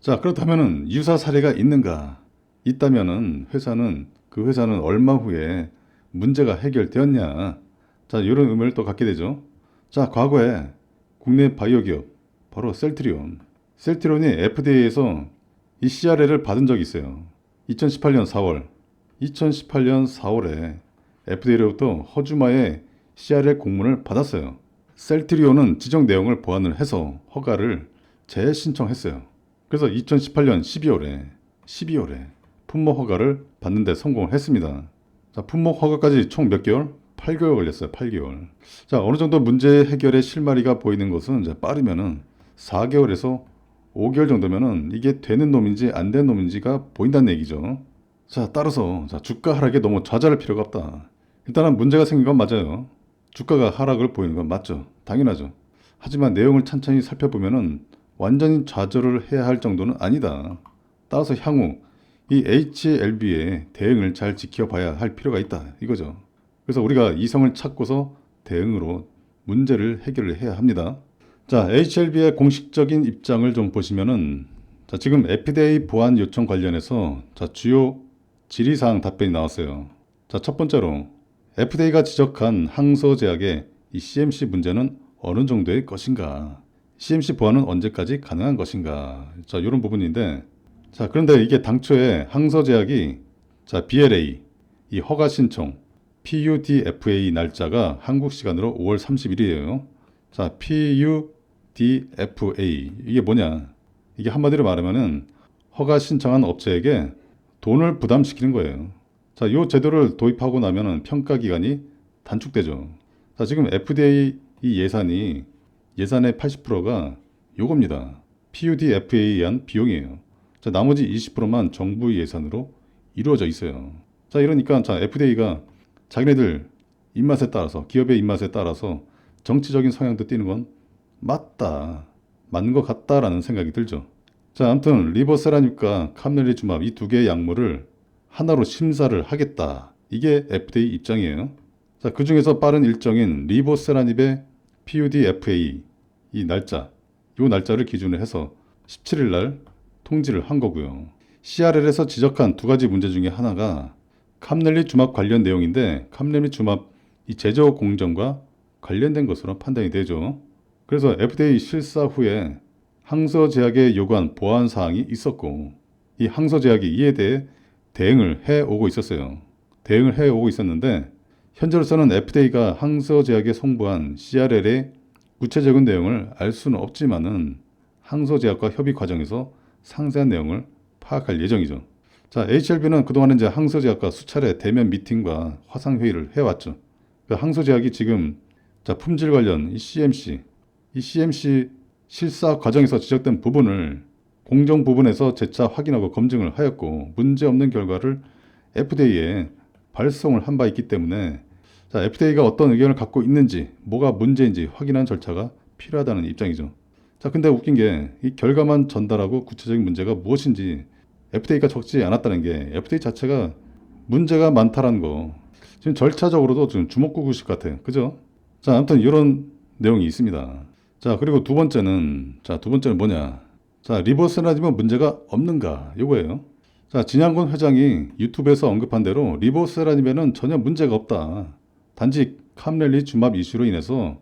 자, 그렇다면은 유사 사례가 있는가? 있다면은 그 회사는 얼마 후에 문제가 해결되었냐? 자, 이런 의미를 또 갖게 되죠. 자, 과거에 국내 바이오 기업 바로 셀트리온. 셀트리온이 FDA에서 이 CRL을 받은 적이 있어요. 2018년 4월. 2018년 4월에 FDA로부터 허주마의 CRL 공문을 받았어요. 셀트리온은 지정 내용을 보완을 해서 허가를 재신청했어요. 그래서 2018년 12월에 품목 허가를 받는데 성공을 했습니다. 자, 품목 허가까지 총 몇 개월? 8개월 걸렸어요. 8개월. 자, 어느 정도 문제 해결의 실마리가 보이는 것은 이제 빠르면은 4개월에서 5개월 정도면은 이게 되는 놈인지 안 되는 놈인지가 보인다는 얘기죠. 자, 따라서 주가 하락에 너무 좌절할 필요가 없다. 일단은 문제가 생긴 건 맞아요. 주가가 하락을 보이는 건 맞죠. 당연하죠. 하지만 내용을 천천히 살펴보면은 완전히 좌절을 해야 할 정도는 아니다. 따라서 향후 이 HLB의 대응을 잘 지켜봐야 할 필요가 있다. 이거죠. 그래서 우리가 이성을 찾고서 대응으로 문제를 해결을 해야 합니다. 자, HLB의 공식적인 입장을 좀 보시면은 자, 지금 FDA 보안 요청 관련해서 주요 질의사항 답변이 나왔어요. 자, 첫 번째로 FDA가 지적한 항소 제약의 이 CMC 문제는 어느 정도의 것인가? CMC 보완은 언제까지 가능한 것인가? 자, 이런 부분인데 자, 그런데 이게 당초에 항소 제약이 BLA 이 허가 신청 PUDFA 날짜가 한국 시간으로 5월 30일이에요. 자, PUDFA 이게 뭐냐? 이게 한마디로 말하면은 허가 신청한 업체에게 돈을 부담시키는 거예요. 자, 이 제도를 도입하고 나면은 평가 기간이 단축되죠. 자, 지금 FDA 이 예산의 80%가 요겁니다. PUDFA에 의한 비용이에요. 자, 나머지 20%만 정부 예산으로 이루어져 있어요. 자, 이러니까 FDA가 자기네들 입맛에 따라서 기업의 입맛에 따라서 정치적인 성향도 띠는 건 맞는 것 같다라는 생각이 들죠. 자, 아무튼 리보세라닙과 캄넬리주맙 이 두 개의 약물을 하나로 심사를 하겠다. 이게 FDA 입장이에요. 자, 그 중에서 빠른 일정인 리보세라닙의 PUDFA 이 날짜를 기준으로 해서 17일 날 통지를 한 거고요. CRL에서 지적한 두 가지 문제 중에 하나가 캄넬리주맙 관련 내용인데 캄넬리주맙 이 제조 공정과 관련된 것으로 판단이 되죠. 그래서 FDA 실사 후에 항소 제약에 요구한 보완 사항이 있었고 이 항소 제약이 이에 대해 대응을 해오고 있었어요. 대응을 해오고 있었는데 현재로서는 FDA가 항소 제약에 송부한 CRL의 구체적인 내용을 알 수는 없지만은 항소 제약과 협의 과정에서 상세한 내용을 파악할 예정이죠. 자, HLB는 그동안 이제 항소 제약과 수차례 대면 미팅과 화상 회의를 해왔죠. 그 항소 제약이 지금 품질 관련 이 CMC 실사 과정에서 지적된 부분을 공정 부분에서 재차 확인하고 검증을 하였고 문제없는 결과를 FDA에 발송을 한 바 있기 때문에 FDA가 어떤 의견을 갖고 있는지 뭐가 문제인지 확인하는 절차가 필요하다는 입장이죠. 자, 근데 웃긴 게 이 결과만 전달하고 구체적인 문제가 무엇인지 FDA가 적지 않았다는 게 FDA 자체가 문제가 많다라는 거 지금 절차적으로도 좀 주먹구구식 같아요. 그죠? 자, 아무튼 이런 내용이 있습니다. 자, 그리고 두 번째는 뭐냐? 자, 리보세라닙은 문제가 없는가? 요거예요. 자, 진양곤 회장이 유튜브에서 언급한 대로 리보세라닙에는 전혀 문제가 없다. 단지 캄넬리주맙 이슈로 인해서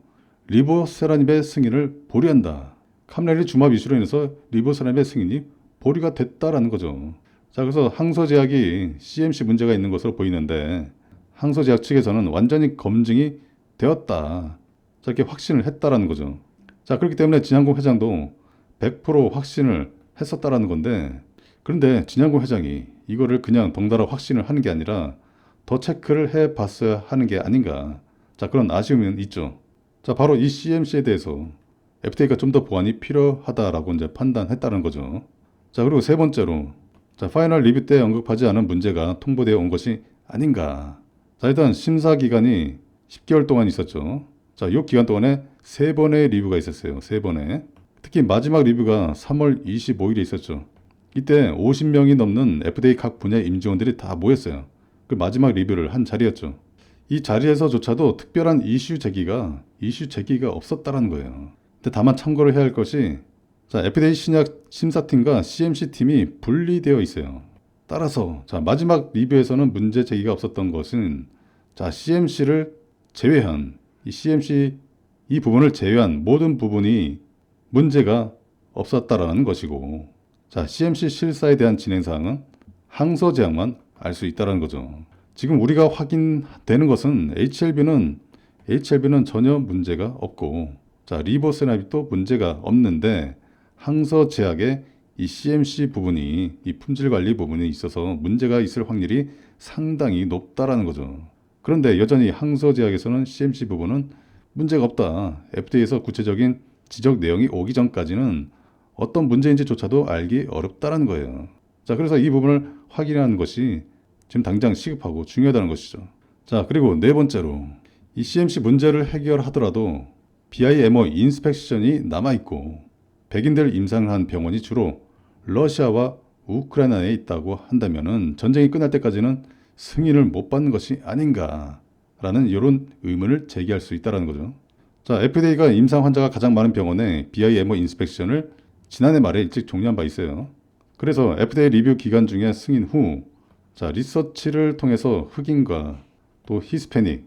리보세라닙의 승인을 보류한다. 캄넬리주맙 이슈로 인해서 리보세라닙의 승인이 보류가 됐다라는 거죠. 자, 그래서 항소제약이 CMC 문제가 있는 것으로 보이는데 항소제약 측에서는 완전히 검증이 되었다. 자, 이렇게 확신을 했다라는 거죠. 자, 그렇기 때문에 진양곤 회장도 100% 확신을 했었다라는 건데 그런데 진양곤 회장이 이거를 그냥 덩달아 확신을 하는 게 아니라 더 체크를 해 봤어야 하는 게 아닌가. 자, 그런 아쉬움은 있죠. 자, 바로 이 CMC에 대해서 FTA가 좀 더 보완이 필요하다라고 이제 판단했다는 거죠. 자, 그리고 세 번째로, 자, 파이널 리뷰 때 언급하지 않은 문제가 통보되어 온 것이 아닌가. 자, 일단 심사 기간이 10개월 동안 있었죠. 자, 이 기간 동안에 3번의 리뷰가 있었어요. 3번에. 특히 마지막 리뷰가 3월 25일에 있었죠. 이때 50명이 넘는 FDA 각 분야 임직원들이 다 모였어요. 그 마지막 리뷰를 한 자리였죠. 이 자리에서조차도 특별한 이슈 제기가 없었다는 거예요. 근데 다만 참고를 해야 할 것이, 자, FDA 신약 심사팀과 CMC 팀이 분리되어 있어요. 따라서 자, 마지막 리뷰에서는 문제 제기가 없었던 것은, 자, CMC를 제외한 이 부분을 제외한 모든 부분이 문제가 없었다라는 것이고, 자, CMC 실사에 대한 진행 사항은 항소 제약만 알 수 있다는 거죠. 지금 우리가 확인되는 것은 HLB는 전혀 문제가 없고, 자, 리보세나빗도 문제가 없는데, 항서 제약의 이 CMC 부분이, 이 품질 관리 부분이 있어서 문제가 있을 확률이 상당히 높다라는 거죠. 그런데 여전히 항서 제약에서는 CMC 부분은 문제가 없다. FDA에서 구체적인 지적 내용이 오기 전까지는 어떤 문제인지조차도 알기 어렵다라는 거예요. 자, 그래서 이 부분을 확인하는 것이 지금 당장 시급하고 중요하다는 것이죠. 자, 그리고 네 번째로, 이 CMC 문제를 해결하더라도 BIMO 인스펙션이 남아있고, 백인들 임상을 한 병원이 주로 러시아와 우크라이나에 있다고 한다면은 전쟁이 끝날 때까지는 승인을 못 받는 것이 아닌가라는 이런 의문을 제기할 수 있다는 거죠. 자, FDA가 임상 환자가 가장 많은 병원에 BIMO 인스펙션을 지난해 말에 일찍 종료한 바 있어요. 그래서 FDA 리뷰 기간 중에 승인 후, 자, 리서치를 통해서 흑인과 또 히스패닉,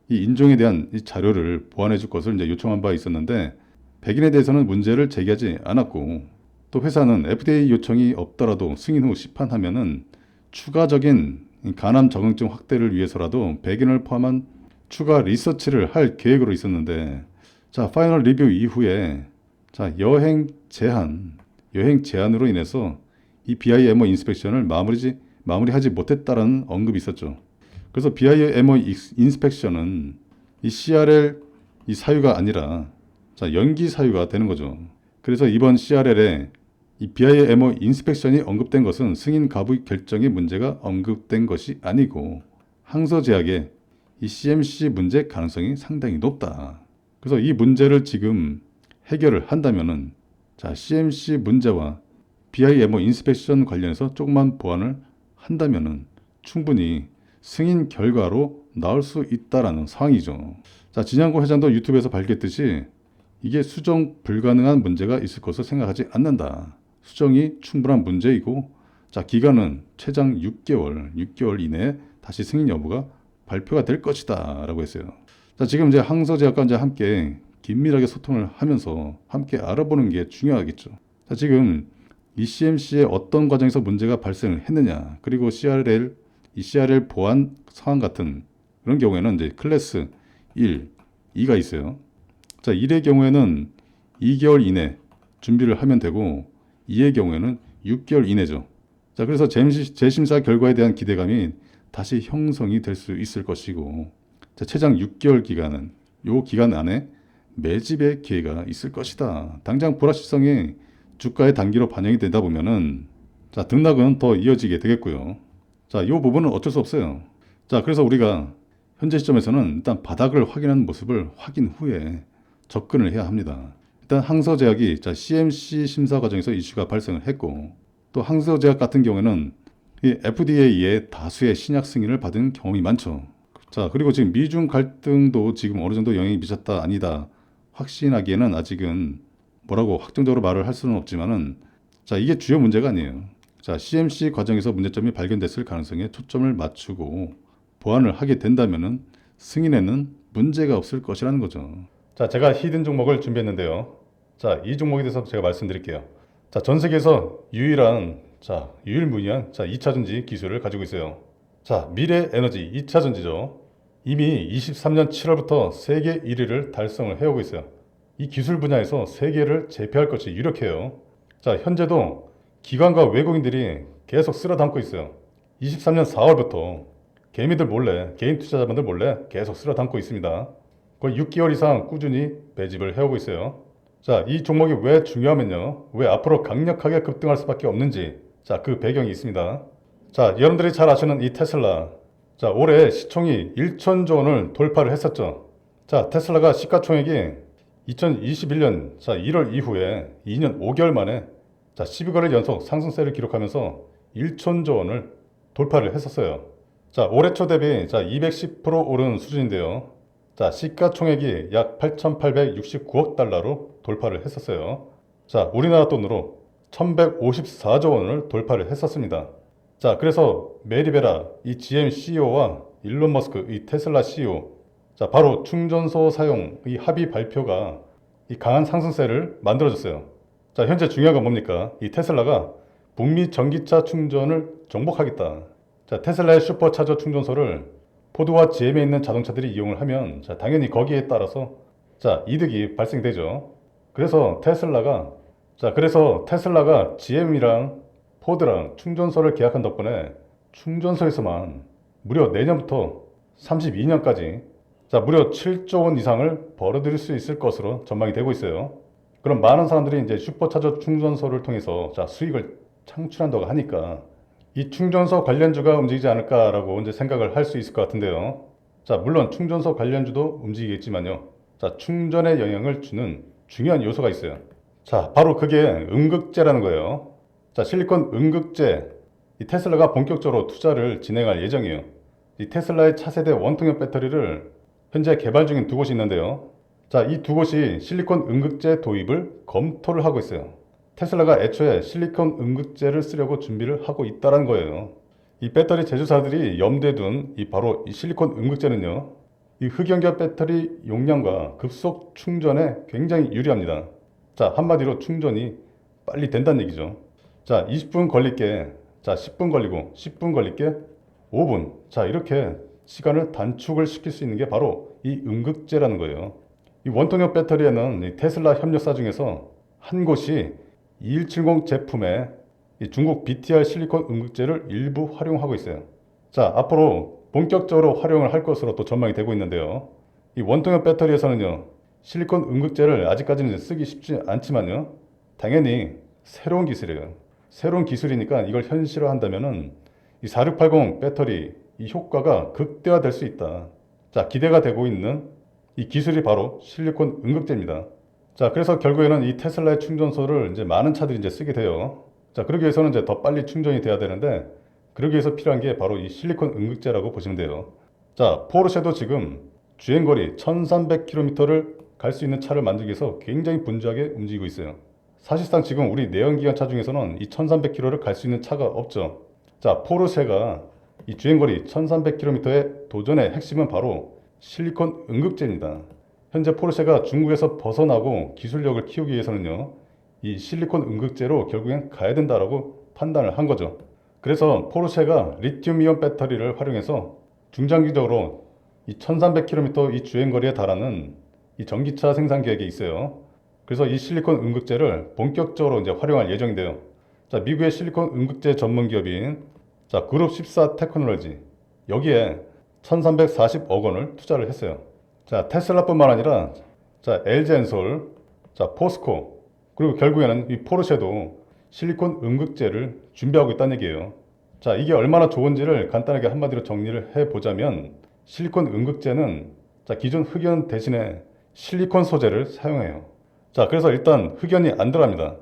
이 인종에 대한 이 자료를 보완해 줄 것을 이제 요청한 바 있었는데, 백인에 대해서는 문제를 제기하지 않았고, 또 회사는 FDA 요청이 없더라도 승인 후 시판하면은 추가적인 간암 적응증 확대를 위해서라도 백인을 포함한 추가 리서치를 할 계획으로 있었는데, 자, 파이널 리뷰 이후에, 자, 여행 제한으로 인해서 이 BIMO 인스펙션을 마무리하지 못했다라는 언급이 있었죠. 그래서 BIMO 인스펙션은 이 CRL 이 사유가 아니라, 자, 연기 사유가 되는 거죠. 그래서 이번 CRL에 이 BIMO 인스펙션이 언급된 것은 승인 가부 결정의 문제가 언급된 것이 아니고, 항서 제약의 이 CMC 문제 가능성이 상당히 높다. 그래서 이 문제를 지금 해결을 한다면은, 자, CMC 문제와 BIMO 인스펙션 관련해서 조금만 보완을 한다면은 충분히 승인 결과로 나올 수 있다라는 상황이죠. 자, 진양고 회장도 유튜브에서 밝혔듯이 이게 수정 불가능한 문제가 있을 것으로 생각하지 않는다. 수정이 충분한 문제이고, 자, 기간은 최장 6개월 이내에 다시 승인 여부가 발표가 될 것이다 라고 했어요. 자, 지금 이제 항서제약과 이제 함께 긴밀하게 소통을 하면서 함께 알아보는 게 중요하겠죠. 자, 지금 이 CMC의 어떤 과정에서 문제가 발생을 했느냐, 그리고 이 CRL 보안 상황 같은 그런 경우에는 이제 클래스 1, 2가 있어요. 자, 1의 경우에는 2개월 이내 준비를 하면 되고, 2의 경우에는 6개월 이내죠. 자, 그래서 재심사 결과에 대한 기대감이 다시 형성이 될 수 있을 것이고, 자, 최장 6개월 기간은 요 기간 안에 매집의 기회가 있을 것이다. 당장 불확실성이 주가의 단기로 반영이 되다 보면은, 자, 등락은 더 이어지게 되겠고요. 자, 이 부분은 어쩔 수 없어요. 자, 그래서 우리가 현재 시점에서는 일단 바닥을 확인하는 모습을 확인 후에 접근을 해야 합니다. 일단 항서제약이, 자, CMC 심사 과정에서 이슈가 발생을 했고, 또 항서제약 같은 경우에는 이 FDA의 다수의 신약 승인을 받은 경험이 많죠. 자, 그리고 지금 미중 갈등도 지금 어느 정도 영향이 미쳤다 아니다 확신하기에는 아직은 뭐라고 확정적으로 말을 할 수는 없지만은, 자, 이게 주요 문제가 아니에요. 자, CMC 과정에서 문제점이 발견됐을 가능성에 초점을 맞추고 보완을 하게 된다면은 승인에는 문제가 없을 것이라는 거죠. 자, 제가 히든 종목을 준비했는데요. 자, 이 종목에 대해서 제가 말씀드릴게요. 자, 전 세계에서 유일무이한 2차전지 기술을 가지고 있어요. 자, 미래에너지 2차전지죠. 이미 23년 7월부터 세계 1위를 달성을 해오고 있어요. 이 기술 분야에서 세계를 제패할 것이 유력해요. 자, 현재도 기관과 외국인들이 계속 쓸어 담고 있어요. 23년 4월부터 개인 투자자분들 몰래 계속 쓸어 담고 있습니다. 거의 6개월 이상 꾸준히 매집을 해오고 있어요. 자, 이 종목이 왜 중요하면요. 왜 앞으로 강력하게 급등할 수밖에 없는지. 자, 그 배경이 있습니다. 자, 여러분들이 잘 아시는 이 테슬라. 자, 올해 시총이 1천조 원을 돌파를 했었죠. 자, 테슬라가 시가총액이 2021년 1월 이후에 2년 5개월 만에 12거래일 연속 상승세를 기록하면서 1천조 원을 돌파를 했었어요. 자, 올해 초 대비 210% 오른 수준인데요. 자, 시가총액이 약 8,869억 달러로 돌파를 했었어요. 자, 우리나라 돈으로 1,154조 원을 돌파를 했었습니다. 자, 그래서 메리베라 이 GM CEO와 일론 머스크 이 테슬라 CEO, 자, 바로 충전소 사용 이 합의 발표가 이 강한 상승세를 만들어줬어요. 자, 현재 중요한 건 뭡니까? 이 테슬라가 북미 전기차 충전을 정복하겠다. 자, 테슬라의 슈퍼차저 충전소를 포드와 GM에 있는 자동차들이 이용을 하면 당연히 거기에 따라서 이득이 발생되죠. 그래서 테슬라가 GM이랑 포드랑 충전소를 계약한 덕분에 충전소에서만 무려 내년부터 32년까지 무려 7조 원 이상을 벌어들일 수 있을 것으로 전망이 되고 있어요. 그럼 많은 사람들이 이제 슈퍼차저 충전소를 통해서 수익을 창출한다고 하니까 이 충전소 관련주가 움직이지 않을까라고 이제 생각을 할 수 있을 것 같은데요. 자, 물론 충전소 관련주도 움직이겠지만요. 자, 충전에 영향을 주는 중요한 요소가 있어요. 자, 바로 그게 음극재라는 거예요. 자, 실리콘 음극재. 이 테슬라가 본격적으로 투자를 진행할 예정이에요. 이 테슬라의 차세대 원통형 배터리를 현재 개발 중인 두 곳이 있는데요. 자, 이 두 곳이 실리콘 음극재 도입을 검토를 하고 있어요. 테슬라가 애초에 실리콘 음극재를 쓰려고 준비를 하고 있다는 거예요. 이 배터리 제조사들이 염두에 둔 바로 이 실리콘 음극재는요. 이 흑연결 배터리 용량과 급속 충전에 굉장히 유리합니다. 자, 한마디로 충전이 빨리 된다는 얘기죠. 자, 20분 걸릴게 10분 걸리고 10분 걸릴게 5분. 자, 이렇게 시간을 단축을 시킬 수 있는 게 바로 이 음극재라는 거예요. 이 원통형 배터리에는 이 테슬라 협력사 중에서 한 곳이 2170 제품에 이 중국 BTR 실리콘 음극재를 일부 활용하고 있어요. 자, 앞으로 본격적으로 활용을 할 것으로 또 전망이 되고 있는데요. 이 원통형 배터리에서는요, 실리콘 음극재를 아직까지는 쓰기 쉽지 않지만요, 당연히 새로운 기술이에요. 새로운 기술이니까 이걸 현실화한다면은 이 4680 배터리 이 효과가 극대화될 수 있다. 자, 기대가 되고 있는 이 기술이 바로 실리콘 음극재입니다. 자, 그래서 결국에는 이 테슬라의 충전소를 이제 많은 차들이 이제 쓰게 돼요. 자, 그러기 위해서는 이제 더 빨리 충전이 돼야 되는데, 그러기 위해서 필요한 게 바로 이 실리콘 음극재라고 보시면 돼요. 자, 포르쉐도 지금 주행거리 1300km를 갈 수 있는 차를 만들기 위해서 굉장히 분주하게 움직이고 있어요. 사실상 지금 우리 내연기관차 중에서는 이 1300km를 갈 수 있는 차가 없죠. 자, 포르쉐가 이 주행거리 1300km의 도전의 핵심은 바로 실리콘 음극재입니다. 현재 포르쉐가 중국에서 벗어나고 기술력을 키우기 위해서는요, 이 실리콘 음극재로 결국엔 가야 된다라고 판단을 한 거죠. 그래서 포르쉐가 리튬이온 배터리를 활용해서 중장기적으로 이 1300km 이 주행거리에 달하는 이 전기차 생산 계획이 있어요. 그래서 이 실리콘 음극재를 본격적으로 이제 활용할 예정인데요. 자, 미국의 실리콘 음극재 전문 기업인 그룹 14 테크놀로지, 여기에 1340억 원을 투자를 했어요. 자, 테슬라뿐만 아니라 LG엔솔, 포스코, 그리고 결국에는 이 포르쉐도 실리콘 음극재를 준비하고 있다는 얘기예요. 자, 이게 얼마나 좋은지를 간단하게 한마디로 정리를 해보자면, 실리콘 음극재는 기존 흑연 대신에 실리콘 소재를 사용해요. 자, 그래서 일단 흑연이 안 들어갑니다.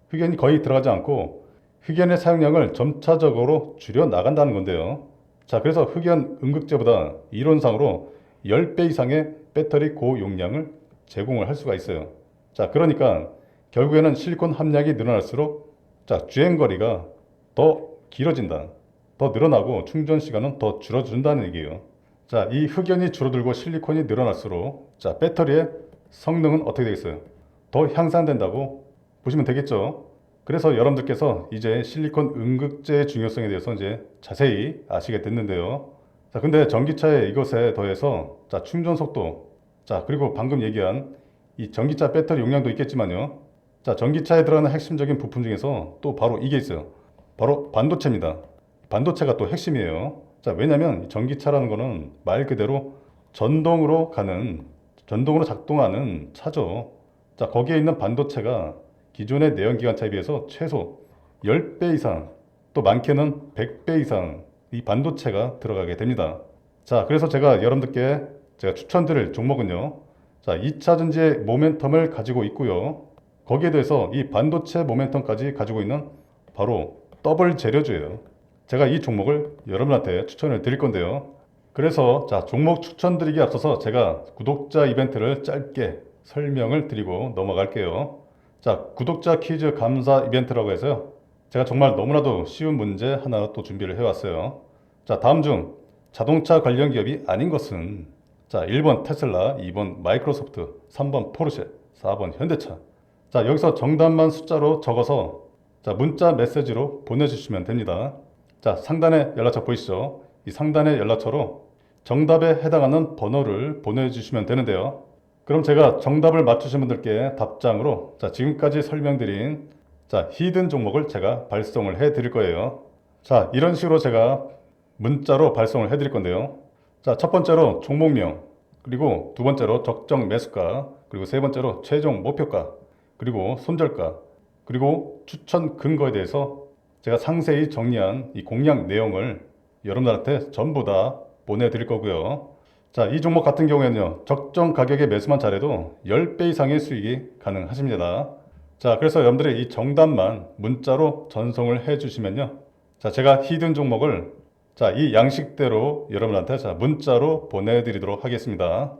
흑연이 거의 들어가지 않고 흑연의 사용량을 점차적으로 줄여 나간다는 건데요. 자, 그래서 흑연 음극재보다 이론상으로 10배 이상의 배터리 고용량을 제공을 할 수가 있어요. 자, 그러니까 결국에는 실리콘 함량이 늘어날수록 주행거리가 더 길어진다. 더 늘어나고 충전 시간은 더 줄어든다는 얘기예요. 자, 이 흑연이 줄어들고 실리콘이 늘어날수록 배터리의 성능은 어떻게 되겠어요? 더 향상된다고 보시면 되겠죠. 그래서 여러분들께서 이제 실리콘 음극재의 중요성에 대해서 이제 자세히 아시게 됐는데요. 자, 근데 전기차의 이것에 더해서 충전 속도, 그리고 방금 얘기한 이 전기차 배터리 용량도 있겠지만요. 자, 전기차에 들어가는 핵심적인 부품 중에서 또 바로 이게 있어요. 바로 반도체입니다. 반도체가 또 핵심이에요. 자, 왜냐면 전기차라는 거는 말 그대로 전동으로 작동하는 차죠. 자, 거기에 있는 반도체가 기존의 내연기관차에 비해서 최소 10배 이상, 또 많게는 100배 이상 이 반도체가 들어가게 됩니다. 자, 그래서 여러분들께 제가 추천드릴 종목은요. 자, 2차 전지의 모멘텀을 가지고 있고요. 거기에 대해서 이 반도체 모멘텀까지 가지고 있는 바로 더블 재료주예요. 제가 이 종목을 여러분한테 추천을 드릴 건데요. 그래서 자, 종목 추천드리기 앞서서 제가 구독자 이벤트를 짧게 설명을 드리고 넘어갈게요. 자, 구독자 퀴즈 감사 이벤트라고 해서요. 제가 정말 너무나도 쉬운 문제 하나 또 준비를 해왔어요. 자, 다음 중 자동차 관련 기업이 아닌 것은 자, 1번 테슬라, 2번 마이크로소프트, 3번 포르쉐, 4번 현대차. 자, 여기서 정답만 숫자로 적어서 자, 문자 메시지로 보내주시면 됩니다. 자, 상단에 연락처 보이시죠? 이 상단의 연락처로 정답에 해당하는 번호를 보내주시면 되는데요. 그럼 제가 정답을 맞추신 분들께 답장으로 자, 지금까지 설명드린 자, 히든 종목을 제가 발송을 해 드릴 거예요. 자, 이런 식으로 제가 문자로 발송을 해 드릴 건데요. 자, 첫 번째로 종목명, 그리고 두 번째로 적정 매수가, 그리고 세 번째로 최종 목표가, 그리고 손절가, 그리고 추천 근거에 대해서 제가 상세히 정리한 이 공략 내용을 여러분들한테 전부 다 보내드릴 거고요. 자, 이 종목 같은 경우에는요, 적정 가격에 매수만 잘해도 10배 이상의 수익이 가능하십니다. 자, 그래서 여러분들이 이 정답만 문자로 전송을 해 주시면요. 자, 제가 히든 종목을 자, 이 양식대로 여러분한테 자, 문자로 보내드리도록 하겠습니다.